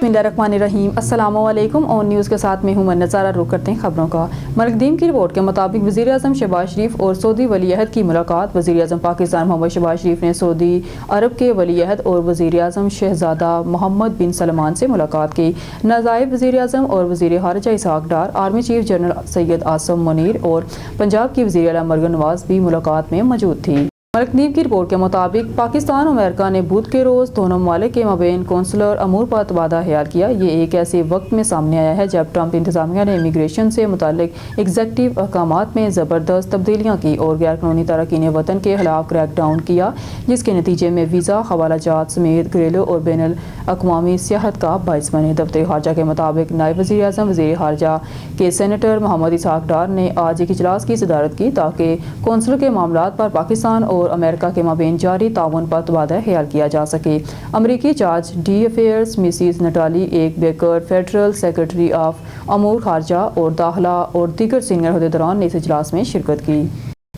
बिस्मिल्लाहिर्रहमानिर्रहीम। अस्सलामु अलैकुम। ऑन न्यूज़ के साथ मैं हूं नज़ारा। रुक करते हैं खबरों का। मलकदीम की रिपोर्ट के मुताबिक वज़ीर आज़म शहबाज शरीफ और सऊदी वली अहद की मुलाकात। वज़ीर आज़म पाकिस्तान मोहम्मद शहबाज शरीफ ने सऊदी अरब के वली अहद और वज़ीर आज़म शहज़ादा मोहम्मद बिन सलमान से मुलाकात की। नायब वज़ीर आज़म और वज़ीर ख़ारिजा Ishaq Dar, army chief general Syed Asim Munir और पंजाब की वज़ीर आला मरियम नवाज़ भी मुलाकात में मौजूद थी। मलकदीम की रिपोर्ट के मुताबिक पाकिस्तान और अमेरिका ने बुध के रोज़ दोनों ममालिक के मबैन कौंसलर अमूर पर तबादला ख्याल किया। ये एक ऐसे वक्त में सामने आया है जब ट्रंप इंतज़ामिया ने इमिग्रेशन से मुताल्लिक़ एग्जीक्यूटिव अहकामात में ज़बरदस्त तब्दीलियाँ की और गैर कानूनी तारकीन वतन के खिलाफ क्रैकडाउन किया, जिसके नतीजे में वीज़ा, हवाला जहाज समेत घरेलू और बैनुल अक़वामी सियाहत का बाइस बने। दफ्तर ख़ारजा के मुताबिक नायब वज़ीर आज़म वज़ीर ख़ारजा के सेनेटर मोहम्मद इसहाक़ डार ने आज एक इजलास की सदारत की ताकि कौंसल के मामलात पर पाकिस्तान और अमेरिका के माबैन जारी ताउन पर तबादला ख्याल किया जा सके। अमरीकी चार्ज डी अफेयर्स मिसिस नटाली एक बेकर, फेडरल सेक्रेटरी ऑफ अमूर ख़ारजा और दाखिला और दीगर सीनियर अहदेदारान ने इस इजलास में शिरकत की।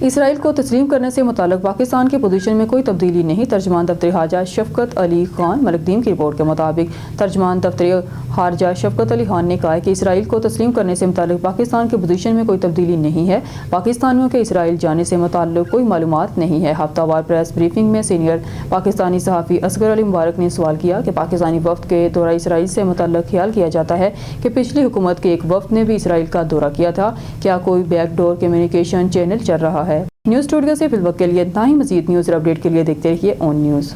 इसराइल को तस्लीम करने से मुताल्लिक़ पाकिस्तान की पोजीशन में कोई तब्दीली नहीं। तर्जमान दफ्तर ख़ारजा शफ़क़त अली ख़ान। मलकदीम की रिपोर्ट के मुताबिक तर्जमान दफ्तर ख़ारजा शफ़क़त अली ख़ान ने कहा है कि इसराइल को तस्लीम करने से मुताल्लिक़ पाकिस्तान की पोजीशन में कोई तब्दीली नहीं है। पाकिस्तानियों के इसराइल जाने से मुताल्लिक़ कोई मालूमात नहीं है। हफ्तावार प्रेस ब्रीफिंग में सीनियर पाकिस्तानी सहाफ़ी असगर अली मुबारक ने सवाल किया कि पाकिस्तानी वफ़द के दौरा इसराइल से मुताल्लिक़ ख्याल किया जाता है कि पिछली हुकूमत के एक वफ़द ने भी इसराइल का दौरा किया था, क्या कोई बैकडोर कम्युनिकेशन चैनल चल रहा है? न्यूज़ स्टूडियो से फिलवक्त के लिए इतना ही। मज़ीद न्यूज़ और अपडेट के लिए देखते रहिए ऑन न्यूज़।